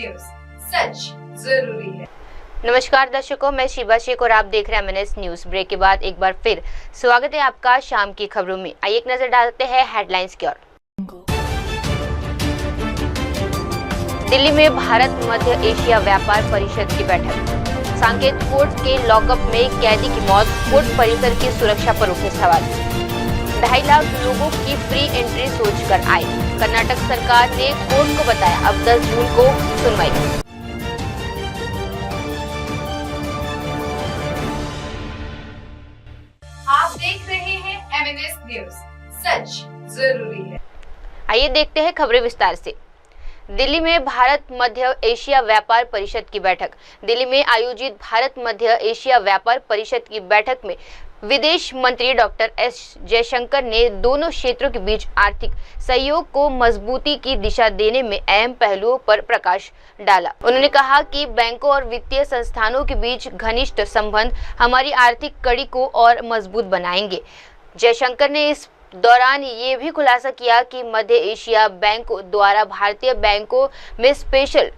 News, सच जरूरी है। नमस्कार दर्शकों, मैं शिवा शेख और आप देख रहे हैं एमएनएस न्यूज। ब्रेक के बाद एक बार फिर स्वागत है आपका शाम की खबरों में। आइए एक नजर डालते हैं हेडलाइंस की ओर। दिल्ली में भारत मध्य एशिया व्यापार परिषद की बैठक। सांकेत कोर्ट के लॉकअप में कैदी की मौत, कोर्ट परिसर की सुरक्षा पर उठे सवाल। 2.5 लाख लोगों की फ्री एंट्री सोचकर आए। कर्नाटक सरकार ने कोर्ट को बताया अब 10 जून को सुनवाई। आप देख रहे हैं एमएनएस न्यूज, सच जरूरी है। आइए देखते हैं खबरें विस्तार से। दिल्ली में भारत मध्य एशिया व्यापार परिषद की बैठक। दिल्ली में आयोजित भारत मध्य एशिया व्यापार परिषद की बैठक में विदेश मंत्री डॉक्टर एस जयशंकर ने दोनों क्षेत्रों के बीच आर्थिक सहयोग को मजबूती की दिशा देने में अहम पहलुओं पर प्रकाश डाला। उन्होंने कहा कि बैंकों और वित्तीय संस्थानों के बीच घनिष्ठ संबंध हमारी आर्थिक कड़ी को और मजबूत बनाएंगे। जयशंकर ने इस दौरान ये भी खुलासा किया कि मध्य एशिया बैंक द्वारा भारतीय बैंकों में स्पेशल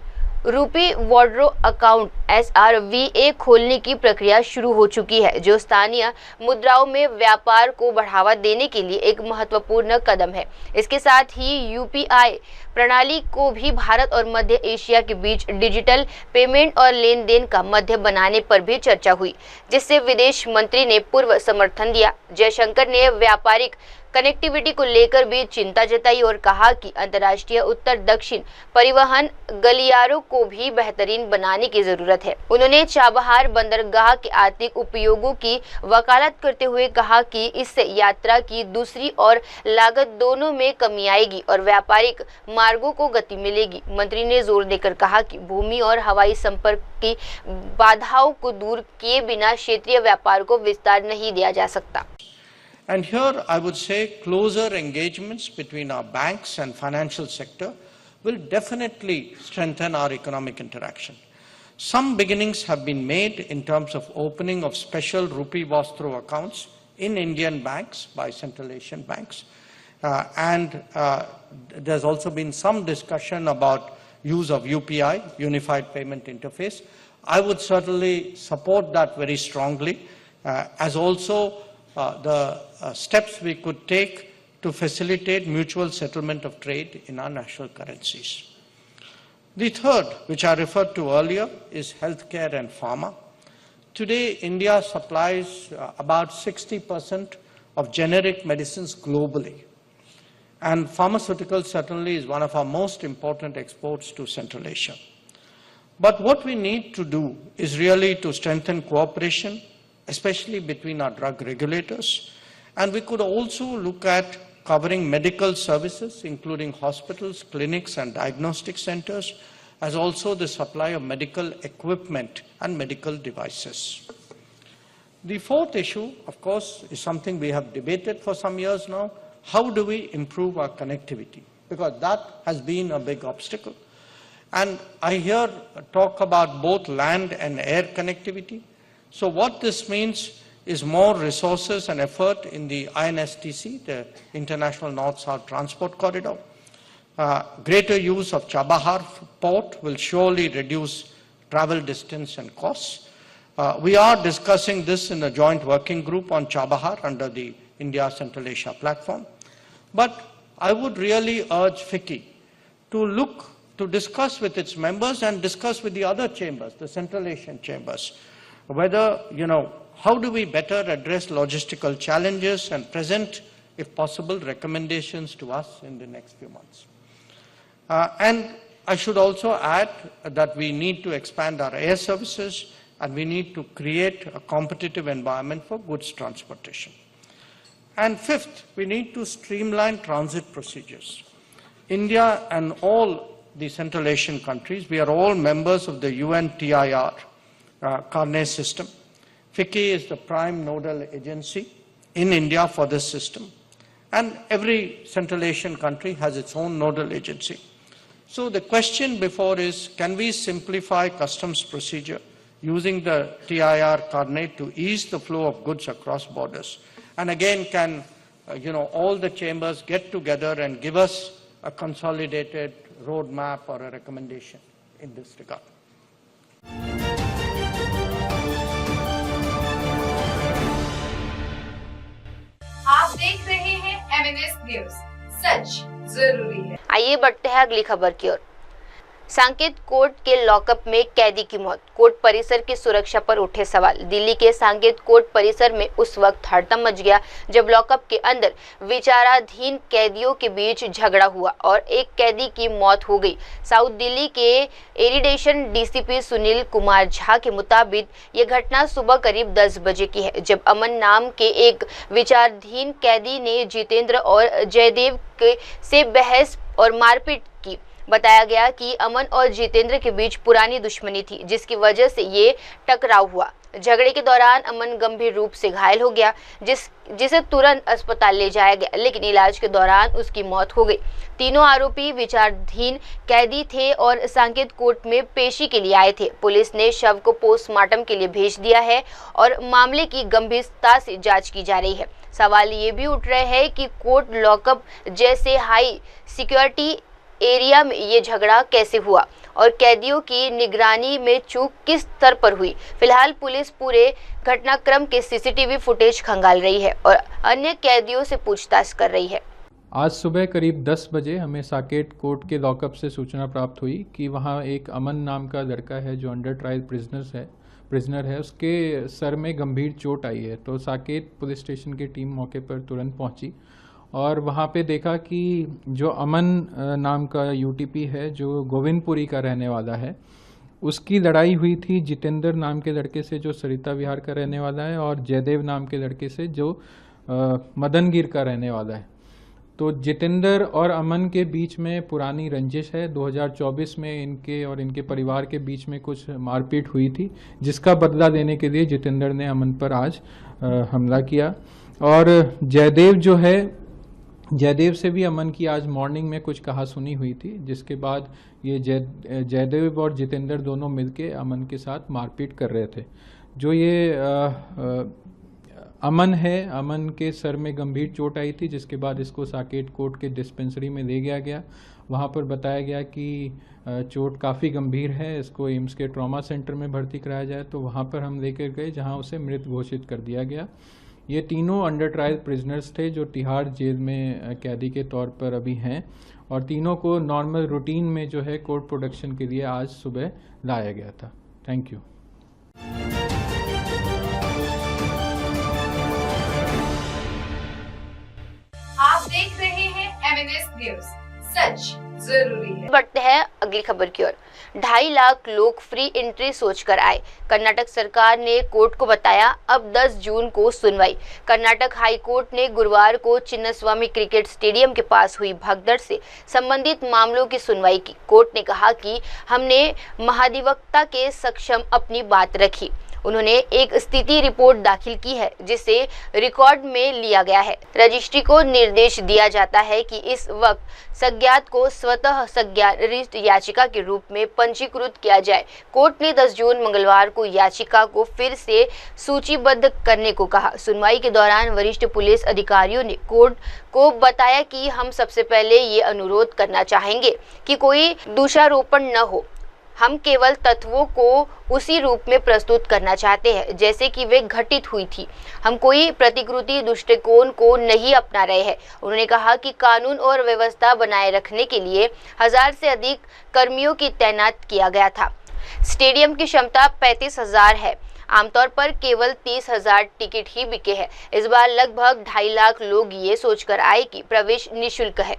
रूपी वाड्रो अकाउंट SRVA खोलने की प्रक्रिया शुरू हो चुकी है, जो स्थानीय मुद्राओं में व्यापार को बढ़ावा देने के लिए एक महत्वपूर्ण कदम है। इसके साथ ही UPI प्रणाली को भी भारत और मध्य एशिया के बीच डिजिटल पेमेंट और लेन देन का माध्यम बनाने पर भी चर्चा हुई, जिससे विदेश मंत्री ने पूर्ण समर्थन दिया। जयशंकर ने व्यापारिक कनेक्टिविटी को लेकर भी चिंता जताई और कहा कि अंतर्राष्ट्रीय उत्तर दक्षिण परिवहन गलियारों को भी बेहतरीन बनाने की जरूरत है। उन्होंने चाबहार बंदरगाह के आर्थिक उपयोगों की वकालत करते हुए कहा कि इससे यात्रा की दूरी और लागत दोनों में कमी आएगी और व्यापारिक मार्गों को गति मिलेगी। मंत्री ने जोर देकर कहा कि भूमि और हवाई संपर्क की बाधाओं को दूर किए बिना क्षेत्रीय व्यापार को विस्तार नहीं दिया जा सकता। And here I would say closer engagements between our banks and financial sector will definitely strengthen our economic interaction. Some beginnings have been made in terms of opening of special rupee Vostro accounts in Indian banks by Central Asian banks. There's also been some discussion about use of UPI, Unified Payment Interface. I would certainly support that very strongly, as also the steps we could take to facilitate mutual settlement of trade in our national currencies. The third, which I referred to earlier, is healthcare and pharma. Today, India supplies about 60% of generic medicines globally. And pharmaceuticals certainly is one of our most important exports to Central Asia. But what we need to do is really to strengthen cooperation, especially between our drug regulators. And we could also look at covering medical services, including hospitals, clinics, and diagnostic centers, as also the supply of medical equipment and medical devices. The fourth issue, of course, is something we have debated for some years now. How do we improve our connectivity? Because that has been a big obstacle. And I hear talk about both land and air connectivity. So what this means is more resources and effort in the INSTC, the International North-South Transport Corridor. Greater use of Chabahar port will surely reduce travel distance and costs. We are discussing this in a joint working group on Chabahar under the India Central Asia platform. But I would really urge FICCI to discuss with its members and discuss with the other chambers, the Central Asian chambers, whether, how do we better address logistical challenges and present, if possible, recommendations to us in the next few months. And I should also add that we need to expand our air services and we need to create a competitive environment for goods transportation. And fifth, we need to streamline transit procedures. India and all the Central Asian countries, we are all members of the UNTIR Carnet system. FICCI is the prime nodal agency in India for this system. And every Central Asian country has its own nodal agency. So the question before is, can we simplify customs procedure using the TIR Carnet to ease the flow of goods across borders? And again, can all the chambers get together and give us a consolidated roadmap or a recommendation in this regard. आप देख रहे हैं MNS news, सच जरूरी है। आइए बढ़ते हैं अगली खबर की ओर। सांकेत कोर्ट के लॉकअप में कैदी की मौत, कोर्ट परिसर की सुरक्षा पर उठे सवाल। दिल्ली के सांकेत कोर्ट परिसर में उस वक्त हड़कंप मच गया जब लॉकअप के अंदर विचाराधीन कैदियों के बीच झगड़ा हुआ और एक कैदी की मौत हो गई। साउथ दिल्ली के एडिशनल डीसीपी सुनील कुमार झा के मुताबिक ये घटना सुबह करीब 10 बजे की है, जब अमन नाम के एक विचाराधीन कैदी ने जितेंद्र और जयदेव से बहस और मारपीट की। बताया गया कि अमन और जितेंद्र के बीच पुरानी दुश्मनी थी, जिसकी वजह से ये टकराव हुआ। झगड़े के दौरान अमन गंभीर रूप से घायल हो गया, जिसे तुरंत अस्पताल ले जाया गया, लेकिन इलाज के दौरान उसकी मौत हो गई। तीनों आरोपी विचाराधीन कैदी थे और सांकेत कोर्ट में पेशी के लिए आए थे। पुलिस ने शव को पोस्टमार्टम के लिए भेज दिया है और मामले की गंभीरता से जांच की जा रही है। सवाल ये भी उठ रहे हैं कि कोर्ट लॉकअप जैसे हाई सिक्योरिटी एरिया में ये झगड़ा कैसे हुआ और कैदियों की निगरानी में चूक किस स्तर पर हुई। फिलहाल पुलिस पूरे घटनाक्रम के सीसीटीवी फुटेज खंगाल रही है और अन्य कैदियों से पूछताछ कर रही है। आज सुबह करीब 10 बजे हमें साकेत कोर्ट के लॉकअप से सूचना प्राप्त हुई कि वहाँ एक अमन नाम का लड़का है जो अंडर ट्रायल प्रिजनर है, उसके सर में गंभीर चोट आई है। तो साकेत पुलिस स्टेशन की टीम मौके पर तुरंत पहुंची और वहाँ पे देखा कि जो अमन नाम का यूटीपी है जो गोविंदपुरी का रहने वाला है, उसकी लड़ाई हुई थी जितेंद्र नाम के लड़के से जो सरिता विहार का रहने वाला है और जयदेव नाम के लड़के से जो मदनगिर का रहने वाला है। तो जितेंद्र और अमन के बीच में पुरानी रंजिश है। 2024 में इनके और इनके परिवार के बीच में कुछ मारपीट हुई थी, जिसका बदला लेने के लिए जितेंद्र ने अमन पर आज हमला किया। और जयदेव से भी अमन की आज मॉर्निंग में कुछ कहा सुनी हुई थी, जिसके बाद ये जयदेव और जितेंद्र दोनों मिलके अमन के साथ मारपीट कर रहे थे। जो ये अमन है, अमन के सर में गंभीर चोट आई थी, जिसके बाद इसको साकेत कोर्ट के डिस्पेंसरी में ले गया। वहाँ पर बताया गया कि चोट काफ़ी गंभीर है, इसको एम्स के ट्रॉमा सेंटर में भर्ती कराया जाए। तो वहाँ पर हम लेकर गए, जहाँ उसे मृत घोषित कर दिया गया। ये तीनों अंडर ट्रायल प्रिजनर्स थे जो तिहाड़ जेल में कैदी के तौर पर अभी हैं और तीनों को नॉर्मल रूटीन में जो है कोर्ट प्रोडक्शन के लिए आज सुबह लाया गया था। Thank you. आप देख रहे हैं MNS न्यूज, सच जरूरी है। बढ़ते हैं अगली खबर की ओर। 2.5 लाख लोग फ्री एंट्री सोचकर आए, कर्नाटक सरकार ने कोर्ट को बताया। अब 10 जून को सुनवाई। कर्नाटक हाई कोर्ट ने गुरुवार को चिन्नस्वामी क्रिकेट स्टेडियम के पास हुई भगदड़ से संबंधित मामलों की सुनवाई की। कोर्ट ने कहा कि हमने महाधिवक्ता के समक्ष अपनी बात रखी। उन्होंने एक स्थिति रिपोर्ट दाखिल की है, जिसे रिकॉर्ड में लिया गया है। रजिस्ट्री को निर्देश दिया जाता है कि इस वक्त संज्ञात को स्वतः संज्ञात याचिका के रूप में पंजीकृत किया जाए। कोर्ट ने 10 जून मंगलवार को याचिका को फिर से सूचीबद्ध करने को कहा। सुनवाई के दौरान वरिष्ठ पुलिस अधिकारियों ने कोर्ट को बताया कि हम सबसे पहले ये अनुरोध करना चाहेंगे कि कोई दोषारोपण न हो। हम केवल तत्वों को उसी रूप में प्रस्तुत करना चाहते हैं जैसे कि वे घटित हुई थी। हम कोई प्रतिकृति दृष्टिकोण को नहीं अपना रहे हैं। उन्होंने कहा कि कानून और व्यवस्था बनाए रखने के लिए 1000 से अधिक कर्मियों की तैनात किया गया था। स्टेडियम की क्षमता 35,000 है। आमतौर पर केवल 30,000 टिकट ही बिके हैं। इस बार लगभग 2.5 लाख लोग ये सोचकर आए कि प्रवेश निःशुल्क है।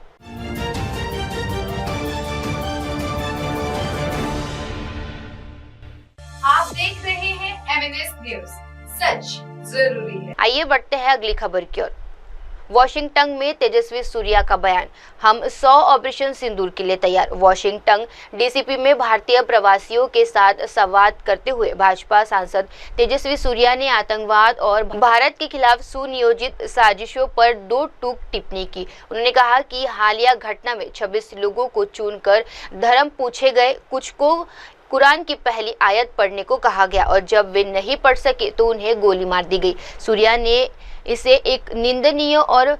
आप देख रहे हैं MNS न्यूज, सच जरूरी है। आइए बढ़ते हैं अगली खबर की ओर। वाशिंगटन में तेजस्वी सूर्या का बयान, हम 100 ऑपरेशन सिंदूर के लिए तैयार। वाशिंगटन डीसीपी में भारतीय प्रवासियों के साथ संवाद करते हुए भाजपा सांसद तेजस्वी सूर्या ने आतंकवाद और भारत के खिलाफ सुनियोजित साजिशों पर 2 टूक टिप्पणी की। उन्होंने कहा कि हालिया घटना में 26 लोगों को चुनकर धर्म पूछे गए, कुछ को कुरान की पहली आयत पढ़ने को कहा गया और जब वे नहीं पढ़ सके तो उन्हें गोली मार दी गई। सूर्या ने इसे एक निंदनीय और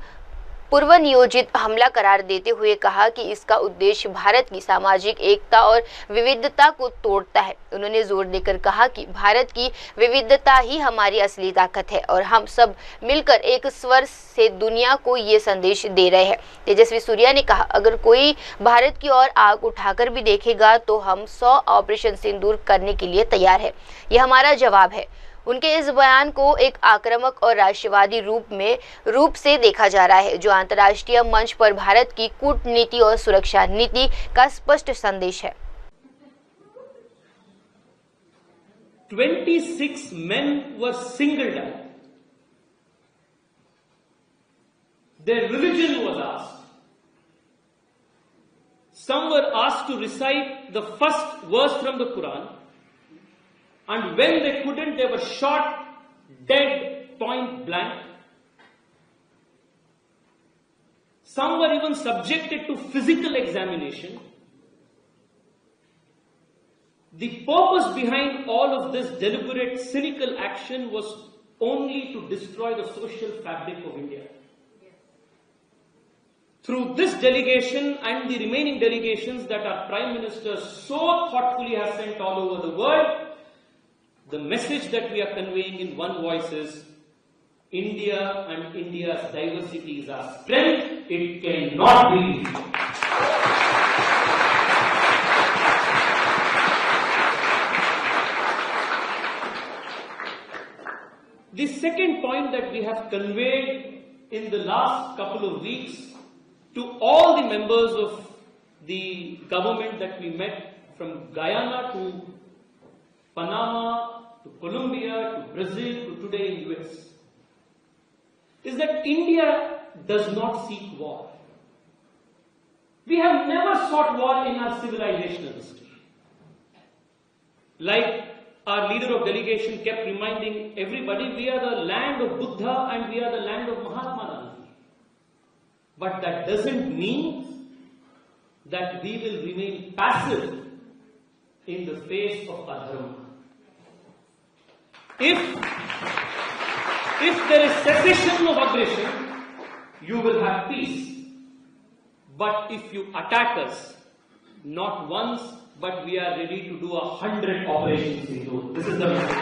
पूर्व नियोजित हमला करार देते हुए कहा कि इसका उद्देश्य भारत की सामाजिक एकता और विविधता को तोड़ता है। उन्होंने जोर देकर कहा कि भारत की विविधता ही हमारी असली ताकत है और हम सब मिलकर एक स्वर से दुनिया को ये संदेश दे रहे हैं। तेजस्वी सूर्या ने कहा, अगर कोई भारत की ओर आग उठाकर भी देखेगा तो हम 100 ऑपरेशन सिंदूर करने के लिए तैयार है। यह हमारा जवाब है। उनके इस बयान को एक आक्रामक और राष्ट्रवादी रूप से देखा जा रहा है, जो अंतर्राष्ट्रीय मंच पर भारत की कूटनीति और सुरक्षा नीति का स्पष्ट संदेश है। 26 men were singled out. Their religion was asked. Some were asked to recite the first verse from the Quran, and when they couldn't, they were shot dead point blank. Some were even subjected to physical examination. The purpose behind all of this deliberate, cynical action was only to destroy the social fabric of India. Through this delegation and the remaining delegations that our Prime Minister so thoughtfully has sent all over the world, the message that we are conveying in one voice is, India and India's diversity is our strength. It cannot be defeated. The second point that we have conveyed in the last couple of weeks to all the members of the government that we met, from Guyana to Panama to Colombia to Brazil to today in US, is that India does not seek war. We have never sought war in our civilizational history. Like our leader of delegation kept reminding everybody, we are the land of Buddha and we are the land of Mahatma Gandhi. But that doesn't mean that we will remain passive in the face of adharma. If there is cessation of aggression, you will have peace. But if you attack us, not once, but we are ready to do 100 operations in those. This is the message.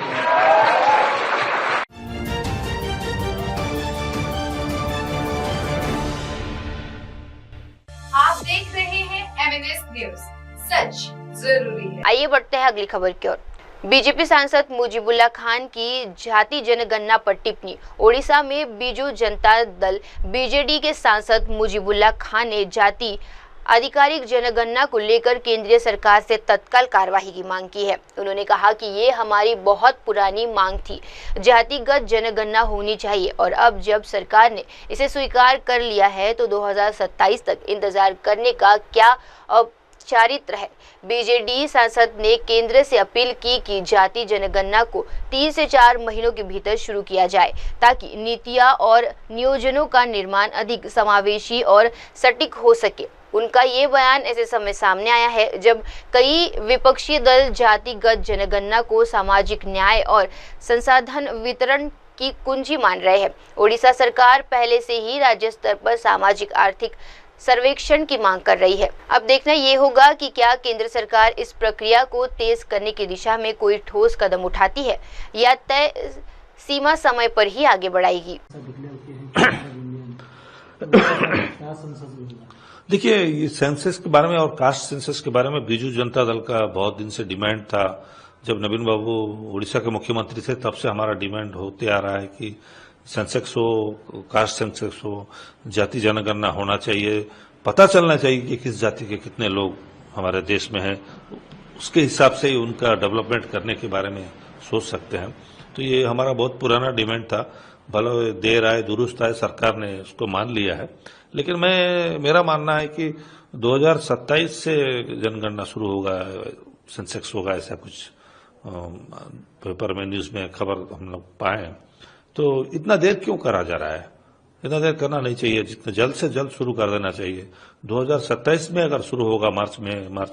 आप देख रहे हैं MNS news, सच जरूरी है। आइए बढ़ते हैं अगली खबर की ओर। बीजेपी सांसद मुजीबुल्लाह खान की जाति जनगणना पर टिप्पणी। ओडिशा में बीजू जनता दल बीजेडी के सांसद मुजीबुल्लाह खान ने जाति आधिकारिक जनगणना को लेकर केंद्रीय सरकार से तत्काल कार्रवाई की मांग की है। उन्होंने कहा कि ये हमारी बहुत पुरानी मांग थी, जातिगत जनगणना होनी चाहिए और अब जब सरकार ने इसे स्वीकार कर लिया है तो 2027 तक इंतजार करने का क्या औपचारिकता है। बीजेडी सांसद ने केंद्र से अपील की कि जाति जनगणना को 3 से 4 महीनों के भीतर शुरू किया जाए ताकि नीतियां और नियोजनों का निर्माण अधिक समावेशी और सटीक हो सके। उनका ये बयान ऐसे समय सामने आया है जब कई विपक्षी दल जातिगत जनगणना को सामाजिक न्याय और संसाधन वितरण की कुंजी मान रहे हैं। ओडिशा सरकार पहले से ही राज्य स्तर पर सामाजिक आर्थिक सर्वेक्षण की मांग कर रही है। अब देखना ये होगा कि क्या केंद्र सरकार इस प्रक्रिया को तेज करने की दिशा में कोई ठोस कदम उठाती है या तय सीमा समय पर ही आगे बढ़ाएगी। देखिए, ये सेंसस के बारे में और कास्ट सेंसस के बारे में बीजू जनता दल का बहुत दिन से डिमांड था। जब नवीन बाबू उड़ीसा के मुख्यमंत्री थे तब से हमारा डिमांड होते आ रहा है कि सेंसेक्स हो, कास्ट सेंसेक्स हो, जाति जनगणना होना चाहिए। पता चलना चाहिए कि किस जाति के कितने लोग हमारे देश में हैं, उसके हिसाब से ही उनका डेवलपमेंट करने के बारे में सोच सकते हैं। तो ये हमारा बहुत पुराना डिमांड था, भले देर आए दुरुस्त आए, सरकार ने उसको मान लिया है। लेकिन मेरा मानना है कि 2027 से जनगणना शुरू होगा, सेंसेक्स होगा, ऐसा कुछ पेपर में न्यूज में खबर हम लोग पाए। तो इतना देर क्यों करा जा रहा है? इतना देर करना नहीं चाहिए, जितना जल्द से जल्द शुरू कर देना चाहिए। 2027 में अगर शुरू होगा मार्च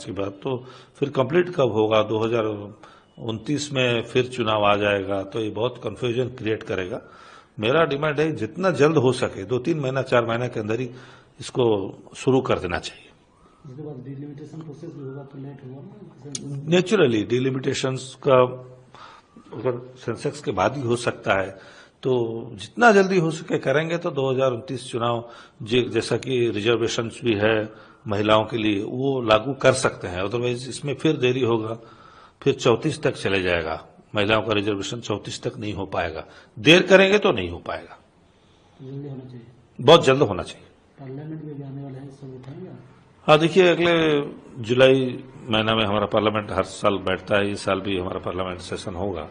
के बाद, तो फिर कंप्लीट कब होगा? 2029 में फिर चुनाव आ जाएगा, तो ये बहुत कंफ्यूजन क्रिएट करेगा। मेरा डिमांड है जितना जल्द हो सके 2-3 महीना 4 महीने के अंदर ही इसको शुरू कर देना चाहिए। डिलिमिटेशन प्रोसेस भी होगा तो लेट होगा नेचुरली डिलिमिटेशंस का अगर सेंसेक्स के बाद ही हो सकता है तो जितना जल्दी हो सके करेंगे तो 2029 चुनाव जैसा कि रिजर्वेशंस भी है महिलाओं के लिए वो लागू कर सकते हैं। अदरवाइज इसमें फिर देरी होगा, फिर 34 तक चले जाएगा। महिलाओं का रिजर्वेशन 34 तक नहीं हो पाएगा। देर करेंगे तो नहीं हो पाएगा, जल्दी होना चाहिए, बहुत जल्द होना चाहिए। पार्लियामेंट में भी आने वाला है, सब उठाएंगे। हाँ देखिए, अगले जुलाई महीना में हमारा पार्लियामेंट हर साल बैठता है, इस साल भी हमारा पार्लियामेंट सेशन होगा।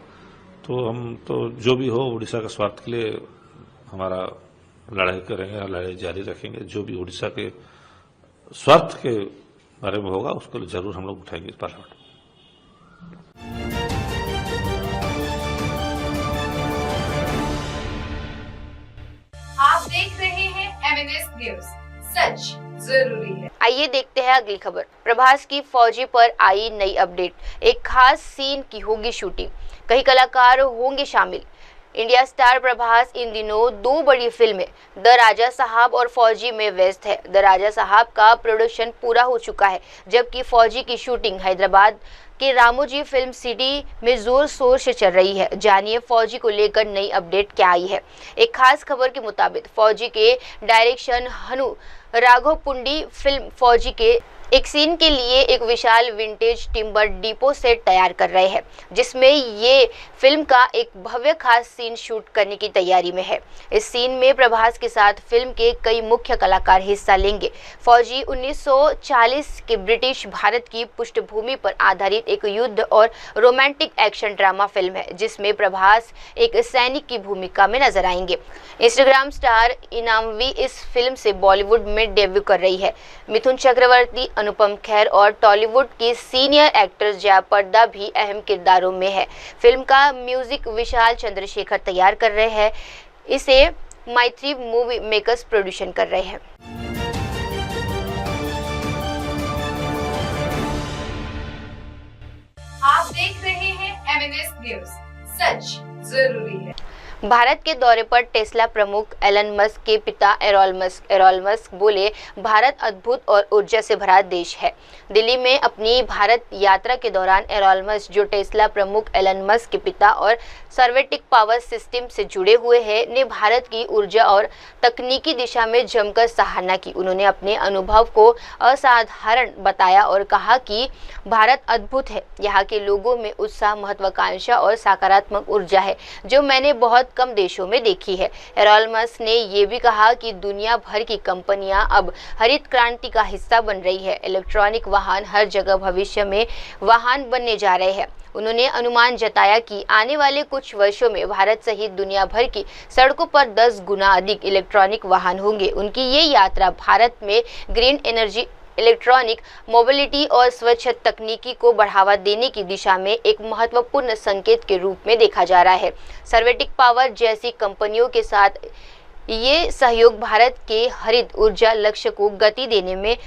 तो हम तो जो भी हो उड़ीसा के स्वार्थ के लिए हमारा लड़ाई करेंगे और लड़ाई जारी रखेंगे। जो भी उड़ीसा के स्वार्थ के बारे में होगा उसको जरूर हम लोग उठाएंगे पार्लियामेंट। आप देख रहे हैं MNS न्यूज, सच जरूरी है। आइए देखते हैं अगली खबर। प्रभास की फौजी पर आई नई अपडेट। एक खास सीन की होगी शूटिंग, कई कलाकार होंगे शामिल। इंडिया स्टार प्रभास इन दिनों 2 बड़ी फिल्में द राजा साहब और फौजी में व्यस्त है। द राजा साहब का प्रोडक्शन पूरा हो चुका है, जबकि फौजी की शूटिंग हैदराबाद के रामोजी फिल्म सिटी में जोर शोर से चल रही है। जानिए फौजी को लेकर नई अपडेट क्या आई है। एक खास खबर के मुताबिक फौजी के डायरेक्शन हनु राघवपुंडी फिल्म फौजी के एक सीन के लिए एक विशाल विंटेज टिम्बर डिपो सेट तैयार कर रहे हैं, जिसमें ये फिल्म का एक भव्य खास सीन शूट करने की तैयारी में है। इस सीन में प्रभास के साथ फिल्म के कई मुख्य कलाकार हिस्सा लेंगे। फौजी 1940 के ब्रिटिश भारत की पृष्ठभूमि पर आधारित एक युद्ध और रोमांटिक एक्शन ड्रामा फिल्म है, जिसमें प्रभास एक सैनिक की भूमिका में नजर आएंगे। इंस्टाग्राम स्टार इनामवी इस फिल्म से बॉलीवुड में डेब्यू कर रही है। मिथुन चक्रवर्ती, अनुपम खेर और टॉलीवुड की सीनियर एक्ट्रेस जया पर्दा भी अहम किरदारों में है। फिल्म का म्यूजिक विशाल चंद्रशेखर तैयार कर रहे हैं। इसे मैत्री मूवी मेकर्स प्रोड्यूशन कर रहे हैं। आप देख रहे हैं MNS न्यूज, सच जरूरी है। भारत के दौरे पर टेस्ला प्रमुख एलन मस्क के पिता एरॉल मस्क बोले, भारत अद्भुत और ऊर्जा से भरा देश है। दिल्ली में अपनी भारत यात्रा के दौरान एरॉल मस्क, जो टेस्ला प्रमुख एलन मस्क के पिता और सर्वेटिक पावर सिस्टम से जुड़े हुए हैं, ने भारत की ऊर्जा और तकनीकी दिशा में जमकर सराहना की। उन्होंने अपने अनुभव को असाधारण बताया और कहा कि भारत अद्भुत है। यहाँ के लोगों में उत्साह, महत्वाकांक्षा और सकारात्मक ऊर्जा है, जो मैंने बहुत कम देशों में देखी है। एरॉल मस्क ने यह भी कहा कि दुनिया भर की कंपनियां अब हरित क्रांति का हिस्सा बन रही है। इलेक्ट्रॉनिक वाहन हर जगह भविष्य में वाहन बनने जा रहे हैं। उन्होंने अनुमान जताया कि आने वाले कुछ वर्षों में भारत सहित दुनिया भर की सड़कों पर 10 गुना अधिक इलेक्ट्रॉनिक वाहन होंगे। उनकी ये यात्रा भारत में ग्रीन एनर्जी, इलेक्ट्रॉनिक मोबिलिटी और स्वच्छ तकनीकी को बढ़ावा देने की दिशा में एक महत्वपूर्ण संकेत के रूप में देखा जा रहा है। सर्वेटिक पावर जैसी कंपनियों के साथ ये सहयोग भारत के हरित ऊर्जा लक्ष्य को गति देने में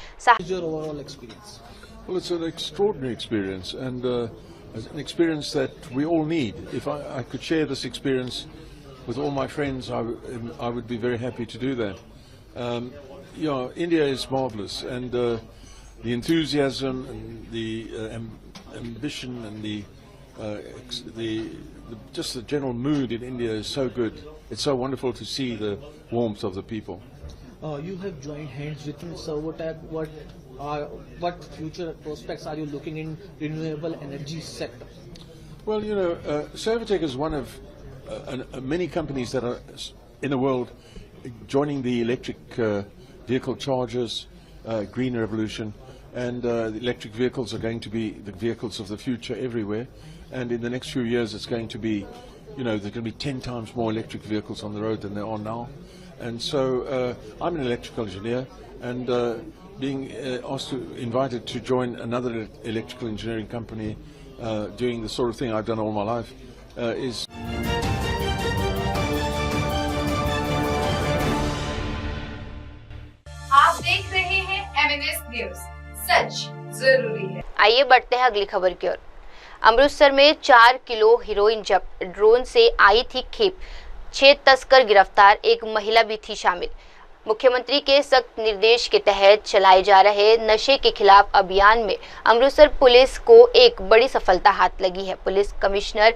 Your overall experience. Well, it's an extraordinary experience and an experience that we all need. If I could share this experience with all my friends, I would be very happy to do that. India is marvelous, and the enthusiasm and the ambition and just the general mood in India is so good. It's so wonderful to see the warmth of the people. You have joined hands with Servotech. What future prospects are you looking in renewable energy sector? Well, Servotech is one of many companies that are in the world joining the electric vehicle chargers, green revolution, and the electric vehicles are going to be the vehicles of the future everywhere. And in the next few years, it's going to be, there's going to be 10 times more electric vehicles on the road than there are now. And so I'm an electrical engineer, and being invited to join another electrical engineering company doing the sort of thing I've done all my life is. आप देख रहे हैं MNS news, सच जरूरी है। आइए बढ़ते हैं अगली खबर की ओर। अमृतसर में 4 किलो हेरोइन जब्त, ड्रोन से आई थी खेप। 6 तस्कर गिरफ्तार, एक महिला भी थी शामिल। मुख्यमंत्री के सख्त निर्देश के तहत चलाए जा रहे नशे के खिलाफ अभियान में अमृतसर पुलिस को एक बड़ी सफलता हाथ लगी है। पुलिस कमिश्नर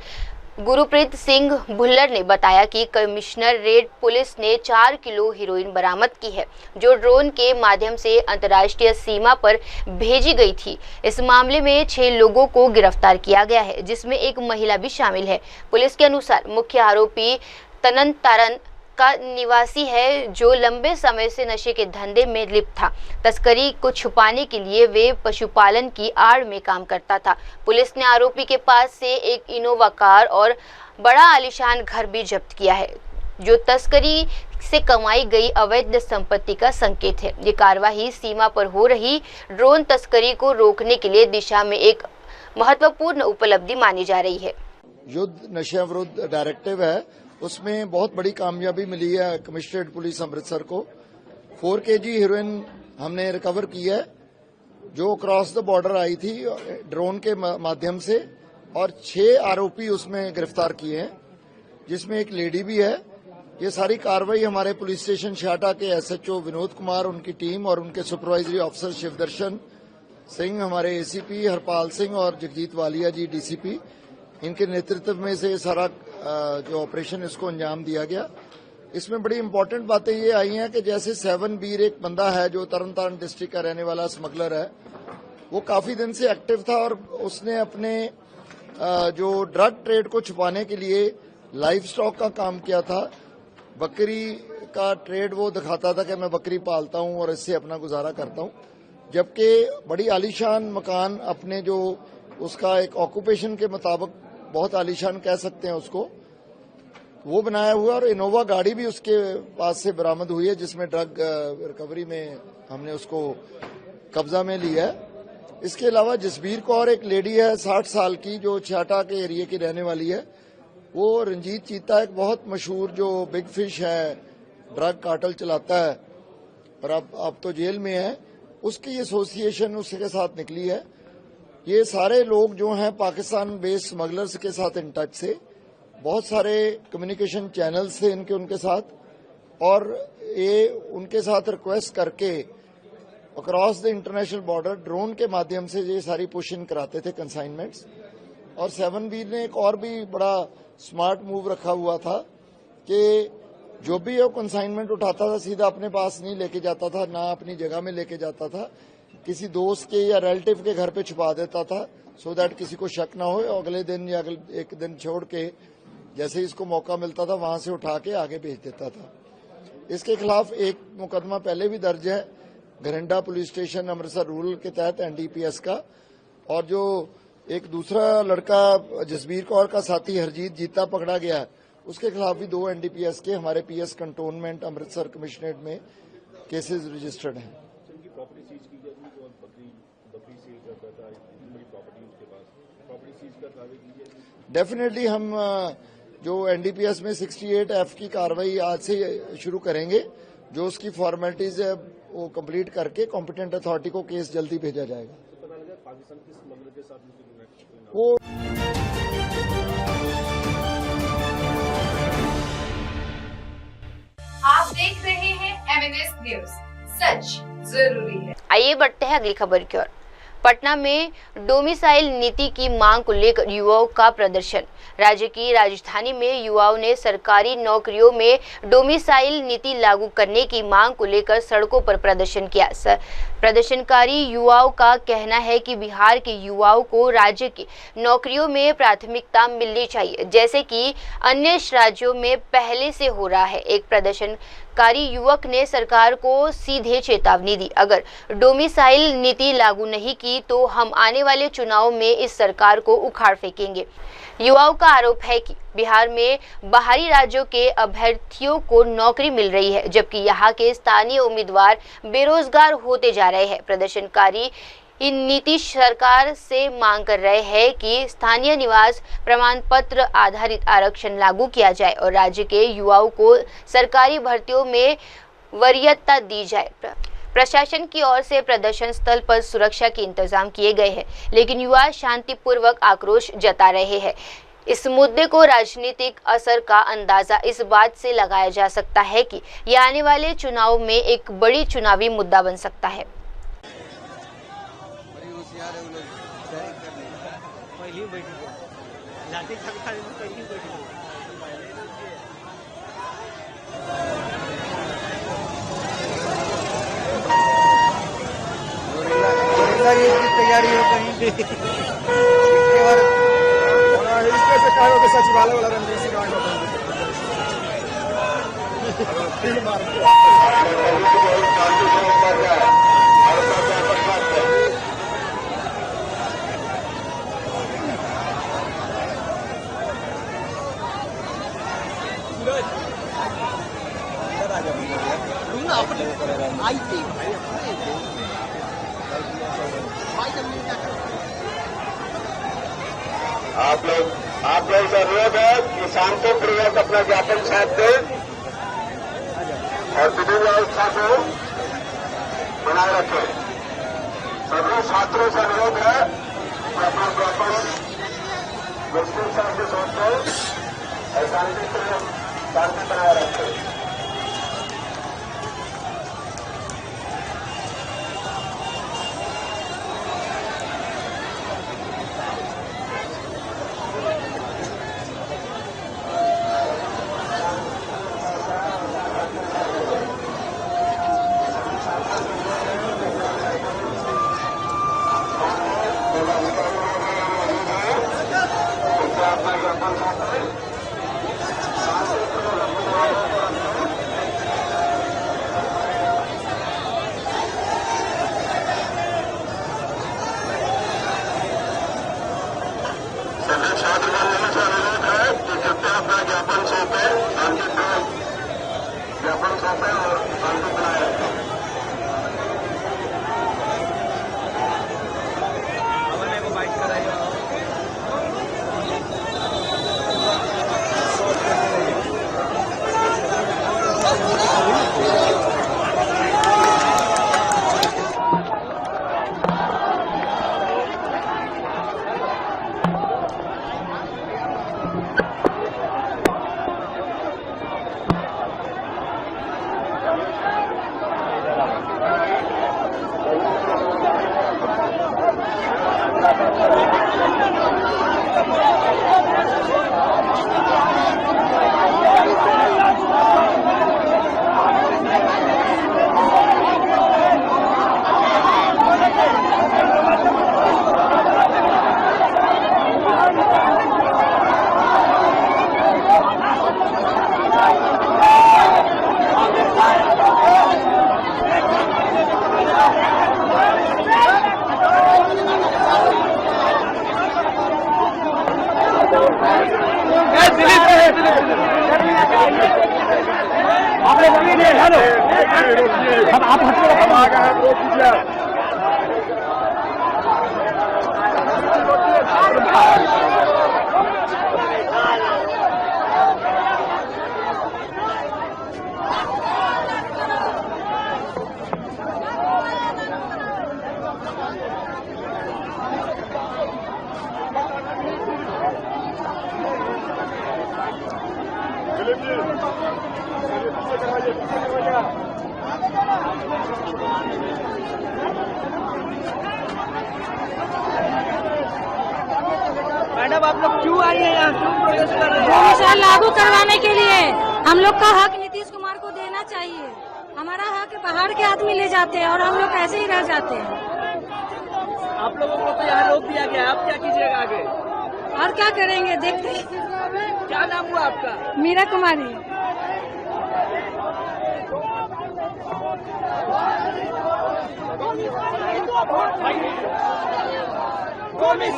गुरप्रीत सिंह भुल्लर ने बताया कि कमिश्नर रेड पुलिस ने 4 किलो हेरोइन बरामद की है, जो ड्रोन के माध्यम से अंतर्राष्ट्रीय सीमा पर भेजी गई थी। इस मामले में 6 लोगों को गिरफ्तार किया गया है, जिसमें एक महिला भी शामिल है। पुलिस के अनुसार मुख्य आरोपी तनन तारन का निवासी है, जो लंबे समय से नशे के धंधे में लिप्त था। तस्करी को छुपाने के लिए वे पशुपालन की आड़ में काम करता था। पुलिस ने आरोपी के पास से एक इनोवा कार और बड़ा आलीशान घर भी जब्त किया है, जो तस्करी से कमाई गई अवैध संपत्ति का संकेत है। ये कार्रवाई सीमा पर हो रही ड्रोन तस्करी को रोकने के लिए दिशा में एक महत्वपूर्ण उपलब्धि मानी जा रही है। युद्ध नशा विरुद्ध डायरेक्टिव है, उसमें बहुत बड़ी कामयाबी मिली है कमिश्नरेट पुलिस अमृतसर को। 4 kg हेरोइन हमने रिकवर की है, जो क्रॉस द बॉर्डर आई थी ड्रोन के माध्यम से, और 6 आरोपी उसमें गिरफ्तार किए हैं, जिसमें एक लेडी भी है। ये सारी कार्रवाई हमारे पुलिस स्टेशन छाटा के SHO विनोद कुमार, उनकी टीम और उनके सुपरवाइजरी ऑफिसर शिवदर्शन सिंह, हमारे ACP हरपाल सिंह और जगजीत वालिया जी DCP, इनके नेतृत्व में से सारा जो ऑपरेशन इसको अंजाम दिया गया। इसमें बड़ी इंपॉर्टेंट बातें ये आई हैं कि जैसे 7 बीर एक बंदा है जो तरनतारन डिस्ट्रिक्ट का रहने वाला स्मगलर है, वो काफी दिन से एक्टिव था और उसने अपने जो ड्रग ट्रेड को छुपाने के लिए लाइफ स्टॉक का काम किया था। बकरी का ट्रेड वो दिखाता था कि मैं बकरी पालता हूं और इससे अपना गुजारा करता हूं, जबकि बड़ी आलीशान मकान अपने जो उसका एक ऑक्यूपेशन के मुताबिक बहुत आलीशान कह सकते हैं उसको, वो बनाया हुआ, और इनोवा गाड़ी भी उसके पास से बरामद हुई है, जिसमें ड्रग रिकवरी में हमने उसको कब्जा में लिया है। इसके अलावा जसबीर कौर एक लेडी है 60 साल की, जो छाटा के एरिया की रहने वाली है। वो रंजीत चीता एक बहुत मशहूर जो बिग फिश है, ड्रग कार्टल चलाता है और अब तो जेल में है, उसकी एसोसिएशन उसके साथ निकली है। ये सारे लोग जो हैं पाकिस्तान बेस्ड स्मगलर्स के साथ इन टच से, बहुत सारे कम्युनिकेशन चैनल्स थे उनके साथ, और ये उनके साथ रिक्वेस्ट करके across the international border drone के माध्यम से ये सारी पुश इन कराते थे कंसाइनमेंट्स। और 7 बीर ने एक और भी बड़ा स्मार्ट मूव रखा हुआ था कि जो भी वो कंसाइनमेंट उठाता था सीधा अपने पास नहीं लेके जाता था, ना अपनी जगह में लेके जाता था, किसी दोस्त के या रिलेटिव के घर पे छुपा देता था, सो दैट किसी को शक ना हो। अगले दिन या एक दिन छोड़ के जैसे ही इसको मौका मिलता था वहां से उठा के आगे भेज देता था। इसके खिलाफ एक मुकदमा पहले भी दर्ज है Gharinda police station Amritsar rural के तहत NDPS का, और जो एक दूसरा लड़का जसबीर कौर का साथी हरजीत जीता पकड़ा गया है, उसके खिलाफ भी 2 NDPS के हमारे PS कंटोनमेंट अमृतसर कमिश्नरेट में केसेस रजिस्टर्ड हैं। डेफिनेटली हम जो NDPS में 68F की कार्रवाई आज से शुरू करेंगे, जो उसकी फॉर्मेलिटीज है वो कंप्लीट करके कॉम्पिटेंट अथॉरिटी को केस जल्दी भेजा जाएगा। वो आप देख रहे हैं MNS न्यूज, सच जरूरी है। आइए बढ़ते हैं अगली खबर की ओर। पटना में डोमिसाइल नीति की मांग को लेकर युवाओं का प्रदर्शन। राज्य की राजधानी में युवाओं ने सरकारी नौकरियों में डोमिसाइल नीति लागू करने की मांग को लेकर सड़कों पर प्रदर्शन किया। प्रदर्शनकारी युवाओं का कहना है कि बिहार के युवाओं को राज्य की नौकरियों में प्राथमिकता मिलनी चाहिए, जैसे कि अन्य राज्यों में पहले से हो रहा है। एक प्रदर्शनकारी युवक ने सरकार को सीधे चेतावनी दी, अगर डोमिसाइल नीति लागू नहीं की तो हम आने वाले चुनाव में इस सरकार को उखाड़ फेंकेंगे। युवाओं का आरोप है कि बिहार में बाहरी राज्यों के अभ्यर्थियों को नौकरी मिल रही है, जबकि यहाँ के स्थानीय उम्मीदवार बेरोजगार होते जा रहे हैं। प्रदर्शनकारी इन नीतीश सरकार से मांग कर रहे हैं कि स्थानीय निवास प्रमाण पत्र आधारित आरक्षण लागू किया जाए और राज्य के युवाओं को सरकारी भर्तियों में वरीयता दी जाए। प्रशासन की ओर से प्रदर्शन स्थल पर सुरक्षा के इंतजाम किए गए हैं, लेकिन युवा शांतिपूर्वक आक्रोश जता रहे हैं। इस मुद्दे को राजनीतिक असर का अंदाजा इस बात से लगाया जा सकता है कि यह आने वाले चुनाव में एक बड़ी चुनावी मुद्दा बन सकता है। तैयारी हो कहीं सचिवालय वाला रणजीत सिंह आप लोग से अनुरोध है कि शांतिपूर्वक अपना ज्ञापन साथ दें और विधि व्यवस्था को बनाए रखें। सभी छात्रों से अनुरोध है कि अपना ज्ञापन मुश्किल साथ के साथ दें और शांति बनाए रखें। मैडम आप लोग क्यों आई हैं यहाँ, क्यों प्रोटेस्ट कर रहे हैं? मिसाल लागू करवाने के लिए हम लोग का हक नीतीश कुमार को देना चाहिए। हमारा हक बाहर के आदमी ले जाते हैं और हम लोग ऐसे ही रह जाते हैं। आप लोगों को तो यहाँ रोक दिया गया, आप क्या कीजिएगा आगे? और क्या करेंगे देखते हैं। क्या नाम हुआ आपका? मीरा कुमारी।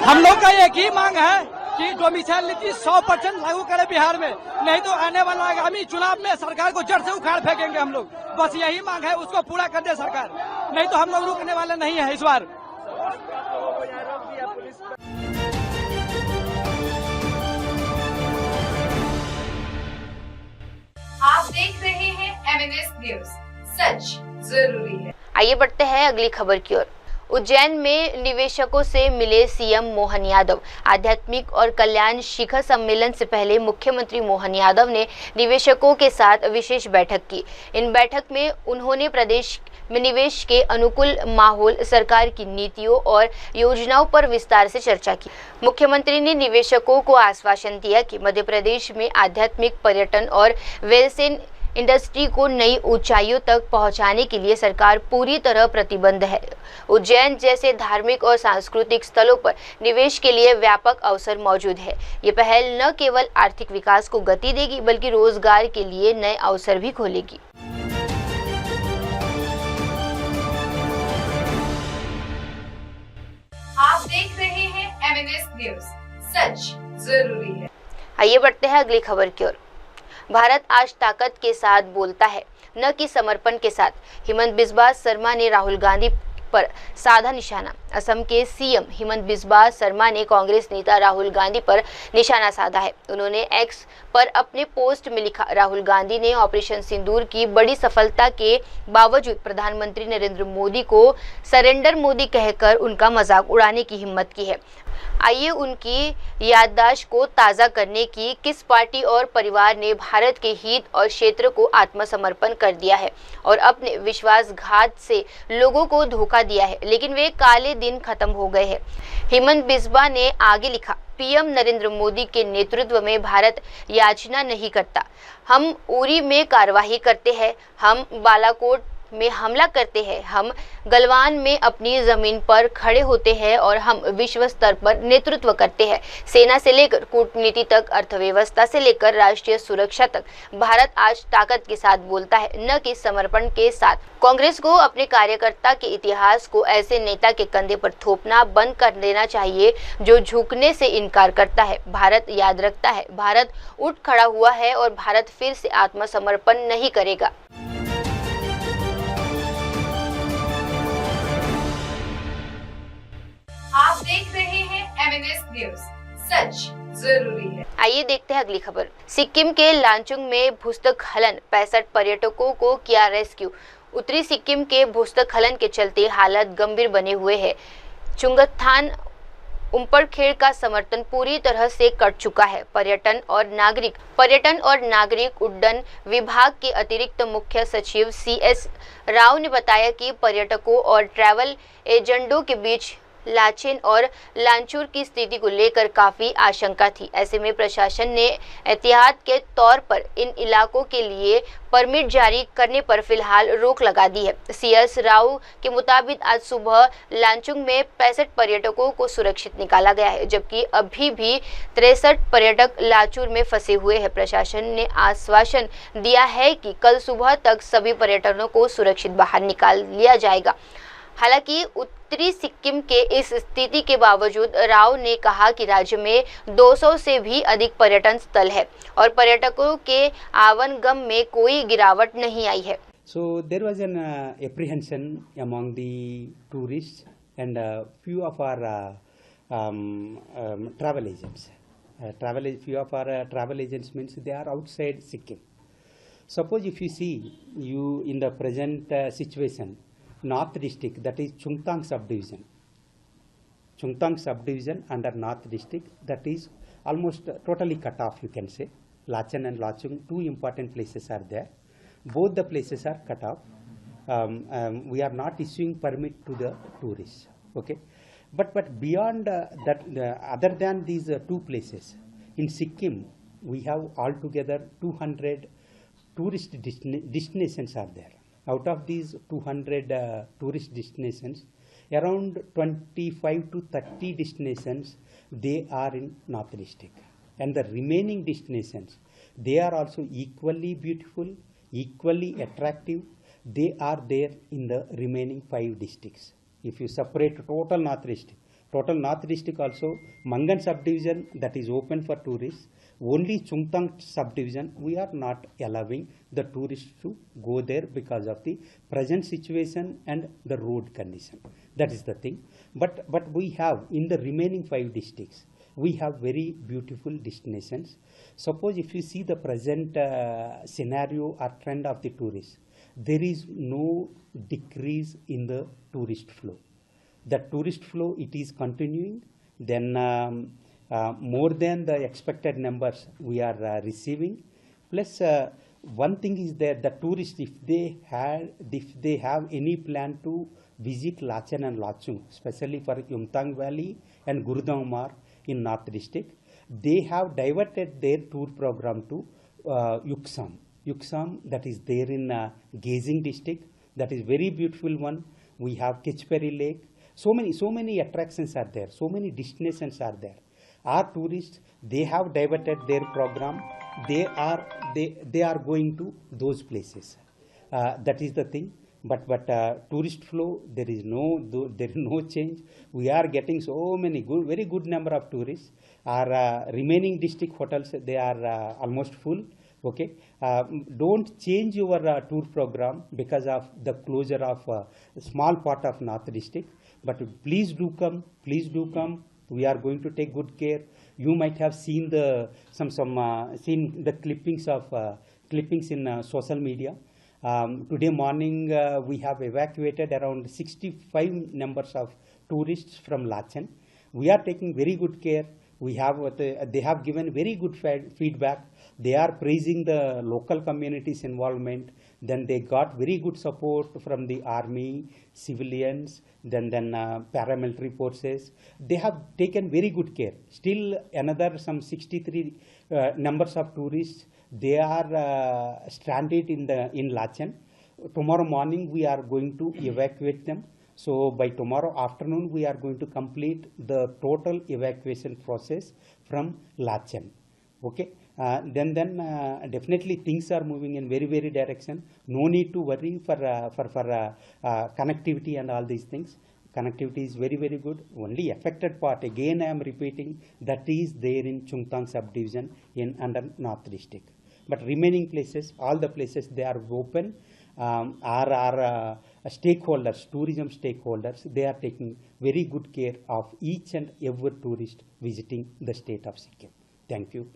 हम लोग का एक ही मांग है कि डोमिसाइल नीति 100% लागू करे बिहार में, नहीं तो आने वाला आगामी चुनाव में सरकार को जड़ से उखाड़ फेंकेंगे हम लोग। बस यही मांग है, उसको पूरा कर दे सरकार, नहीं तो हम लोग रुकने वाले नहीं है इस बार। आप देख रहे हैं MNS न्यूज, सच जरूरी है। आइए बढ़ते हैं अगली खबर की ओर। उज्जैन में निवेशकों से मिले सीएम मोहन यादव। आध्यात्मिक और कल्याण शिखर सम्मेलन से पहले मुख्यमंत्री मोहन यादव ने निवेशकों के साथ विशेष बैठक की। इन बैठक में उन्होंने प्रदेश में निवेश के अनुकूल माहौल, सरकार की नीतियों और योजनाओं पर विस्तार से चर्चा की। मुख्यमंत्री ने निवेशकों को आश्वासन दिया कि मध्य प्रदेश में आध्यात्मिक, पर्यटन और वेलसेन इंडस्ट्री को नई ऊंचाइयों तक पहुंचाने के लिए सरकार पूरी तरह प्रतिबद्ध है। उज्जैन जैसे धार्मिक और सांस्कृतिक स्थलों पर निवेश के लिए व्यापक अवसर मौजूद है। ये पहल न केवल आर्थिक विकास को गति देगी बल्कि रोजगार के लिए नए अवसर भी खोलेगी। आप देख रहे हैं MNS न्यूज, सच जरूरी है। आइए बढ़ते हैं अगली खबर की ओर। भारत आज ताकत के साथ बोलता है, न कि समर्पण के साथ। हिमंत बिस्वा शर्मा ने राहुल गांधी पर साधा निशाना। असम के सीएम हिमंत बिस्वा शर्मा ने कांग्रेस नेता राहुल गांधी पर निशाना साधा है। उन्होंने एक्स पर अपने पोस्ट में लिखा, राहुल गांधी ने ऑपरेशन सिंदूर की बड़ी सफलता के बावजूद प्रधानमंत्री नरेंद्र मोदी को सरेंडर मोदी कहकर उनका मजाक उड़ाने की हिम्मत की है। आइए उनकी याददाश्त को ताज़ा करने की किस पार्टी और परिवार ने भारत के हित और क्षेत्र को आत्मसमर्पण कर दिया है और अपने विश्वासघात से लोगों को धोखा दिया है, लेकिन वे काले दिन खत्म हो गए हैं। हिमंत बिस्वा ने आगे लिखा, पीएम नरेंद्र मोदी के नेतृत्व में भारत याचना नहीं करता। हम उरी में कार्रवाई करते हैं, हम बालाकोट में हमला करते हैं, हम गलवान में अपनी जमीन पर खड़े होते हैं और हम विश्व स्तर पर नेतृत्व करते हैं। सेना से लेकर कूटनीति तक, अर्थव्यवस्था से लेकर राष्ट्रीय सुरक्षा तक भारत आज ताकत के साथ बोलता है, न कि समर्पण के साथ। कांग्रेस को अपने कार्यकर्ता के इतिहास को ऐसे नेता के कंधे पर थोपना बंद कर देना चाहिए जो झुकने से इनकार करता है। भारत याद रखता है, भारत उठ खड़ा हुआ है और भारत फिर से आत्मसमर्पण नहीं करेगा। आप देख रहे हैं MNS न्यूज, सच जरूरी है। आइए देखते हैं अगली खबर। सिक्किम के लाचुंग में भूस्खलन, 65 पर्यटकों को किया रेस्क्यू। उत्तरी सिक्किम के भूस्खलन के चलते हालात गंभीर बने हुए हैं। चुंगथान उमपड़खेड़ का समर्थन पूरी तरह से कट चुका है। पर्यटन और नागरिक उड्डयन विभाग के अतिरिक्त मुख्य सचिव CS राव ने बताया कि पर्यटकों और ट्रैवल एजेंटों के बीच लाचेन और लांचूर की स्थिति को लेकर काफी आशंका थी। ऐसे में प्रशासन ने एहतियात के तौर पर इन इलाकों के लिए परमिट जारी करने पर फिलहाल रोक लगा दी है। CS राव के मुताबिक आज सुबह लाचुंग में 65 पर्यटकों को सुरक्षित निकाला गया है, जबकि अभी भी 63 पर्यटक लाचूर में फंसे हुए हैं। प्रशासन ने आश्वासन दिया है कि कल सुबह तक सभी पर्यटकों को सुरक्षित बाहर निकाल लिया जाएगा। हालांकि उत्तरी सिक्किम के इस स्थिति के बावजूद राव ने कहा कि राज्य में 200 से भी अधिक पर्यटन स्थल है और पर्यटकों के आवागमन में कोई गिरावट नहीं आई है। So there was an apprehension among the tourists and few of our travel agents. Few of our travel agents means they are outside Sikkim. Suppose if you see in the present situation, North District, that is Chungthang subdivision under North District, that is almost totally cut off, you can say. Lachen and Lachung, two important places are there. Both the places are cut off. We are not issuing permit to the tourists. Okay, but beyond that, other than these two places, in Sikkim we have altogether 200 tourist destinations are there. Out of these 200 tourist destinations, around 25 to 30 destinations, they are in North District. And the remaining destinations, they are also equally beautiful, equally attractive. They are there in the remaining 5 districts. If you separate total North District also, Mangan subdivision, that is open for tourists. Only Chungthang subdivision, we are not allowing the tourists to go there because of the present situation and the road condition. That is the thing. But we have in the remaining 5 districts, we have very beautiful destinations. Suppose if you see the present scenario or trend of the tourists, there is no decrease in the tourist flow. The tourist flow, it is continuing. Then more than the expected numbers we are receiving. Plus, one thing is that the tourists, if they have any plan to visit Lachen and Lachung, especially for Yumthang Valley and Gurudangmar in North District, they have diverted their tour program to Yuksam. Yuksam, that is there in Gazing District. That is very beautiful one. We have Ketchperi Lake. So many attractions are there. So many destinations are there. Our tourists, they have diverted their program. They are going to those places. That is the thing. But tourist flow, there is no change. We are getting so many very good number of tourists. Our remaining district hotels, they are almost full. Okay, don't change your tour program because of the closure of a small part of North District. But please do come. Please do come. We are going to take good care. You might have seen seen the clippings in social media. Today morning we have evacuated around 65 numbers of tourists from Lachen. We are taking very good care. They have given very good feedback. They are praising the local community's involvement. Then they got very good support from the army, civilians, then paramilitary forces. They have taken very good care. Still another some 63 numbers of tourists, they are stranded in Lachen. Tomorrow morning we are going to evacuate them. So by tomorrow afternoon we are going to complete the total evacuation process from Lachen. Okay. Then definitely things are moving in very direction. No need to worry for connectivity and all these things. Connectivity is very good. Only affected part, again I am repeating, that is there in Chungthang subdivision under North District. But remaining places, all the places, they are open. Our stakeholders, tourism stakeholders, they are taking very good care of each and every tourist visiting the state of Sikkim. Thank you.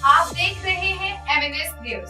आप देख रहे हैं MNS news,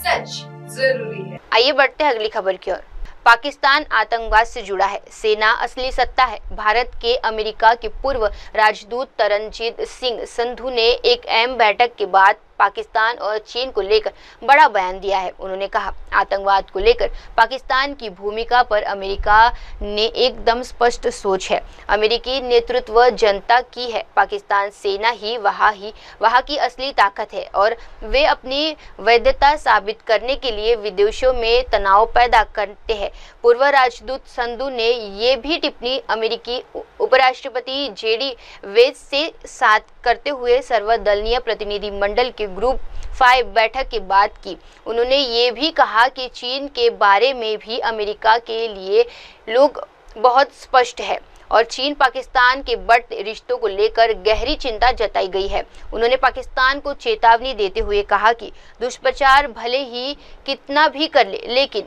सच जरूरी है। आइए बढ़ते हैं अगली खबर की ओर। पाकिस्तान आतंकवाद से जुड़ा है, सेना असली सत्ता है। भारत के अमेरिका के पूर्व राजदूत तरनजीत सिंह संधू ने एक अहम बैठक के बाद पाकिस्तान और चीन को लेकर बड़ा बयान दिया है। उन्होंने कहा, आतंकवाद को लेकर पाकिस्तान की भूमिका पर अमेरिका ने एकदम स्पष्ट सोच है। अमेरिकी नेतृत्व जनता की है। पाकिस्तान सेना ही वहाँ की असली ताकत है और वे अपनी वैधता साबित करने के लिए विदेशों में तनाव पैदा करते हैं। पूर्व राजदूत संधू ने ये भी टिप्पणी अमेरिकी उपराष्ट्रपति जेडी वेंस से साथ करते हुए सर्वदलीय प्रतिनिधि मंडल के ग्रुप 5 बैठक के बाद की। उन्होंने ये भी कहा कि चीन के बारे में भी अमेरिका के लिए लोग बहुत स्पष्ट है और चीन पाकिस्तान के बढ़ते रिश्तों को लेकर गहरी चिंता जताई गई है। उन्होंने पाकिस्तान को चेतावनी देते हुए कहा कि दुष्प्रचार भले ही कितना भी कर ले, लेकिन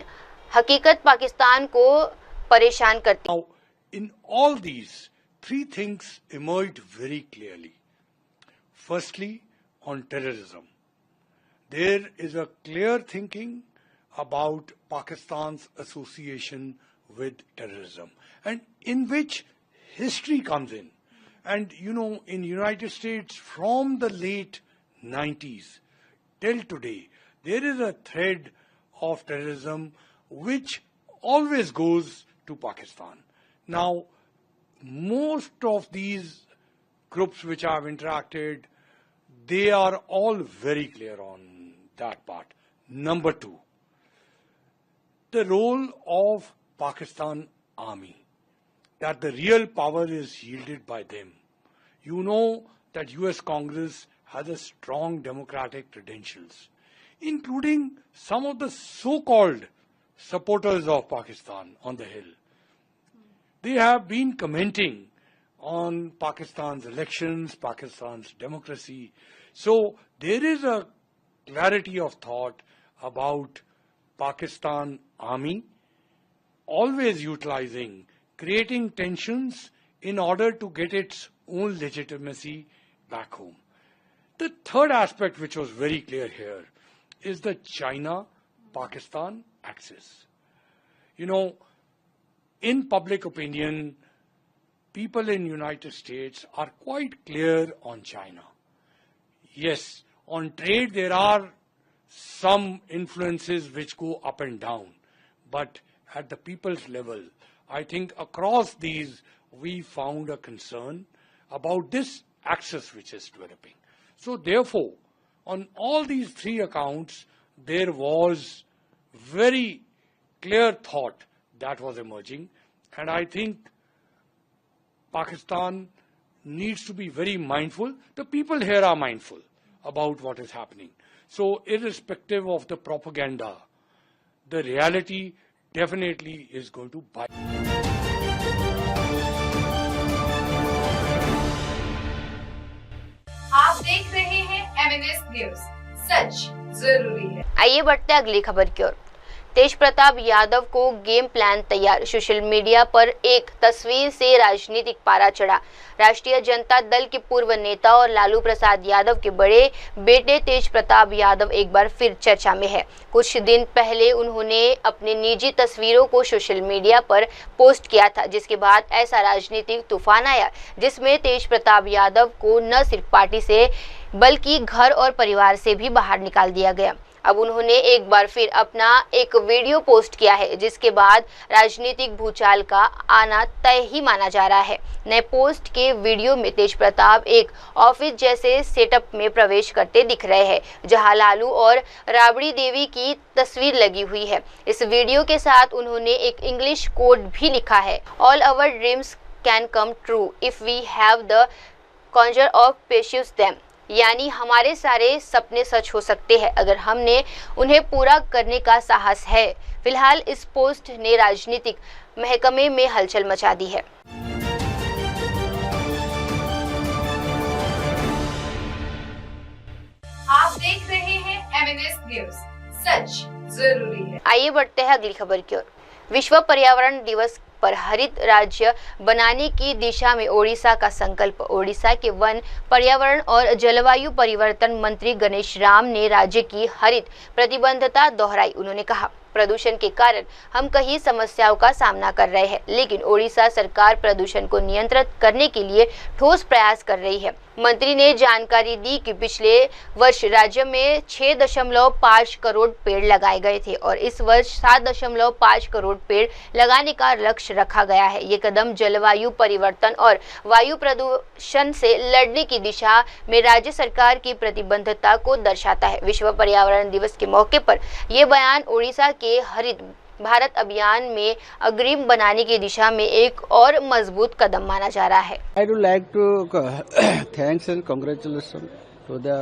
हकीकत पाकिस्तान को परेशान करती है। In all these, 3 things emerged very clearly. Firstly, on terrorism. There is a clear thinking about Pakistan's association with terrorism, and in which history comes in. And you know, in United States from the late 90s till today, there is a thread of terrorism which always goes to Pakistan. Now, most of these groups which I have interacted, they are all very clear on that part. Number 2, the role of Pakistan Army, that the real power is yielded by them. You know that US Congress has a strong democratic credentials, including some of the so-called supporters of Pakistan on the Hill. They have been commenting on Pakistan's elections, Pakistan's democracy. So there is a clarity of thought about Pakistan Army always utilizing, creating tensions in order to get its own legitimacy back home. The third aspect which was very clear here is the China Pakistan axis. You know, in public opinion, people in United States are quite clear on China. Yes, on trade there are some influences which go up and down, but at the people's level, I think across these we found a concern about this axis which is developing. So therefore, on all these three accounts, there was very clear thought that was emerging, and I think Pakistan needs to be very mindful. The people here are mindful about what is happening. So irrespective of the propaganda, the reality definitely is going to bite. आप देख रहे हैं MNS news, सच जरूरी है। आइए बढ़ते हैं अगली खबर की ओर। तेज प्रताप यादव को गेम प्लान तैयार, सोशल मीडिया पर एक तस्वीर से राजनीतिक पारा चढ़ा। राष्ट्रीय जनता दल के पूर्व नेता और लालू प्रसाद यादव के बड़े बेटे तेज प्रताप यादव एक बार फिर चर्चा में है। कुछ दिन पहले उन्होंने अपनी निजी तस्वीरों को सोशल मीडिया पर पोस्ट किया था, जिसके बाद ऐसा राजनीतिक तूफान आया जिसमें तेज प्रताप यादव को न सिर्फ पार्टी से बल्कि घर और परिवार से भी बाहर निकाल दिया गया। अब उन्होंने एक बार फिर अपना एक वीडियो पोस्ट किया है, जिसके बाद राजनीतिक भूचाल का आना तय ही माना जा रहा है। नए पोस्ट के वीडियो में तेज प्रताप एक ऑफिस जैसे सेटअप में प्रवेश करते दिख रहे हैं, जहां लालू और राबड़ी देवी की तस्वीर लगी हुई है। इस वीडियो के साथ उन्होंने एक इंग्लिश कोड भी लिखा है, all our dreams can come true if we have the courage of patience them, यानी हमारे सारे सपने सच हो सकते हैं अगर हमने उन्हें पूरा करने का साहस है। फिलहाल इस पोस्ट ने राजनीतिक महकमे में हलचल मचा दी है। आप देख रहे हैं MNS न्यूज, सच जरूरी है। आइए बढ़ते हैं अगली खबर की ओर। विश्व पर्यावरण दिवस पर हरित राज्य बनाने की दिशा में ओडिशा का संकल्प। ओडिशा के वन, पर्यावरण और जलवायु परिवर्तन मंत्री गणेश राम ने राज्य की हरित प्रतिबद्धता दोहराई। उन्होंने कहा, प्रदूषण के कारण हम कई समस्याओं का सामना कर रहे हैं, लेकिन ओडिशा सरकार प्रदूषण को नियंत्रित करने के लिए ठोस प्रयास कर रही है। मंत्री ने जानकारी दी कि पिछले वर्ष राज्य में 6.5 करोड़ पेड़ लगाए गए थे और इस वर्ष 7.5 करोड़ पेड़ लगाने का लक्ष्य रखा गया है। ये कदम जलवायु परिवर्तन और वायु प्रदूषण से लड़ने की दिशा में राज्य सरकार की प्रतिबद्धता को दर्शाता है। विश्व पर्यावरण दिवस के मौके पर यह बयान ओडिशा के हरित भारत अभियान में अग्रिम बनाने की दिशा में एक और मजबूत कदम माना जा रहा है। I would like to thanks and congratulations to the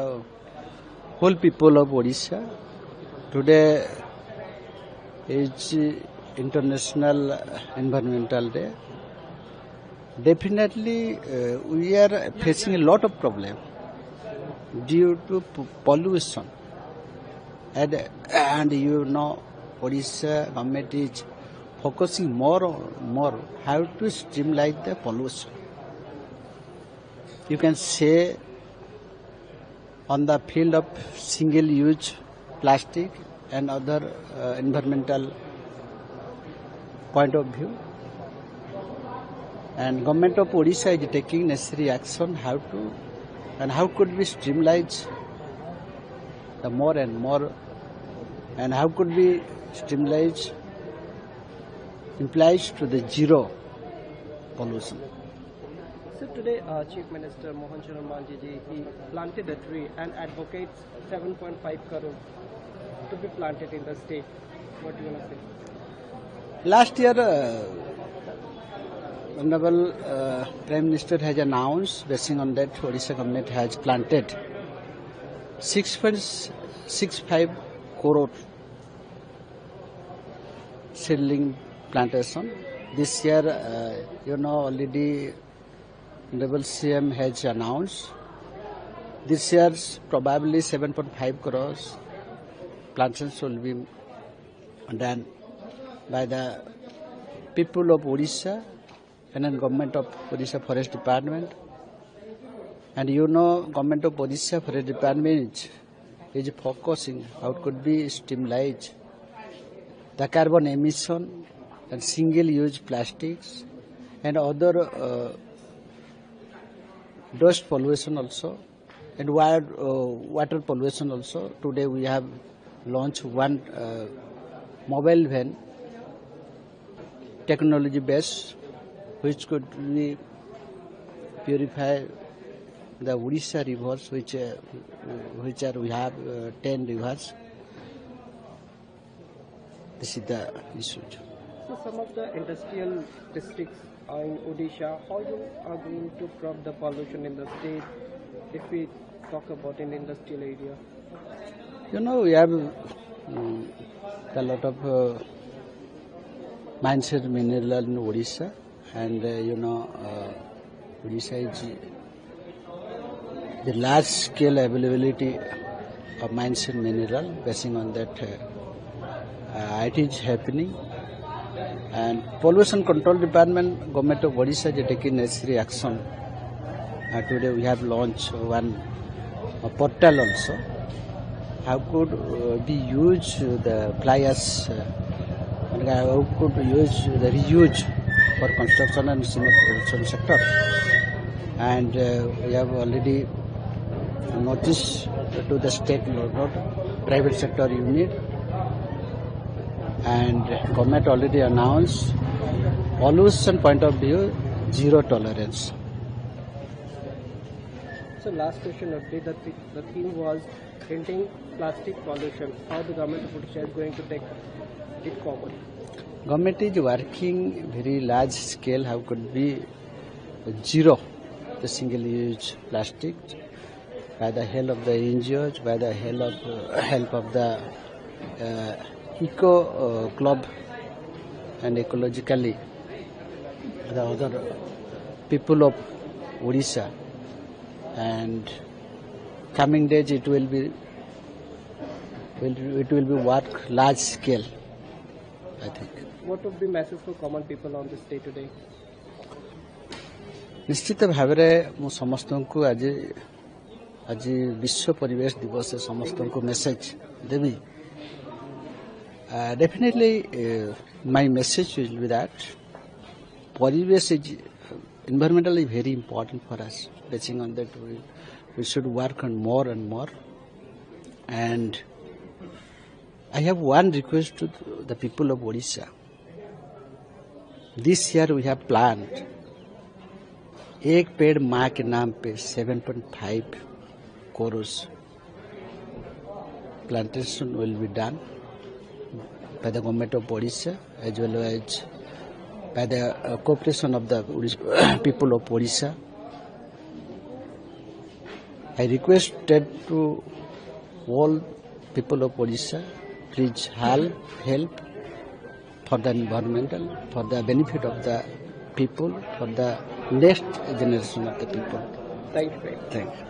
whole people of Odisha. Today is International Environmental Day. Definitely we are facing a lot of problems due to pollution, and you know Odisha government is focusing more how to streamline the pollution. You can say on the field of single-use plastic and other environmental point of view, and government of Odisha is taking necessary action how to and how could we streamline the more and more, and how could we streamline implies to the zero pollution. So today, Chief Minister Mohan Charan Manji ji, he planted a tree and advocates 7.5 crore to be planted in the state. What do you want to say? Last year, Honorable Prime Minister has announced, basing on that, Odisha government has planted 6.65 crore seedling plantation. This year, already Honorable CM has announced. This year, probably 7.5 crores plantations will be done by the people of Odisha and then government of Odisha Forest Department. And government of Odisha Forest Department is focusing how it could be streamlined the carbon emission and single-use plastics and other dust pollution also and water pollution also. Today we have launched one mobile van, technology based, which could be purify the Odisha rivers, which we have 10 rivers. This is the issue. So some of the industrial districts are in Odisha. How you are going to curb the pollution in the state if we talk about an industrial area? You know, we have a lot of mines and mineral in Odisha, and Odisha is the large scale availability of mines and mineral. Basing on that, it is happening. And Pollution Control Department, Government of Odisha is taking necessary action. Today we have launched one portal also. How could we use the fly ash, how could we use the reuse for construction and cement production sector. And we have already noticed to the state, private sector unit, and government already announced pollution point of view, zero tolerance. So last question of the day, the theme was ending plastic pollution. How the government of Odisha is going to take it forward? Government is working very large scale. How could be zero the single-use plastic by the help of the NGOs, by the help of the eco club, and ecologically the other people of Odisha. And coming days it will be work large scale, I think. What would be message for common people on this day today? निश्चित भावरे मु समस्त को आज विश्व परिवेश दिवस से समस्त को message Devi. Definitely my message will be that परिवेश is environmentally very important for us. Basing on that, we should work on more and more. And I have one request to the people of Odisha. This year we have planned एक पेड़ माँ के नाम पे 7.5 crores plantation will be done by the government of Odisha as well as by the cooperation of the people of Odisha. I requested to all people of Odisha, please help for the environmental, for the benefit of the people, for the next generation of the people. Thank you. Thank you.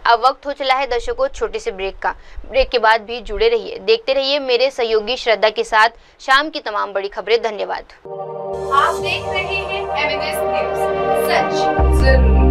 अब वक्त हो चला है दर्शकों छोटे से break का. Break के बाद भी जुड़े रहिए, देखते रहिए मेरे सहयोगी श्रद्धा के साथ शाम की तमाम बड़ी खबरें. धन्यवाद. आप देख रहे हैं MNS न्यूज, सच जरूरी.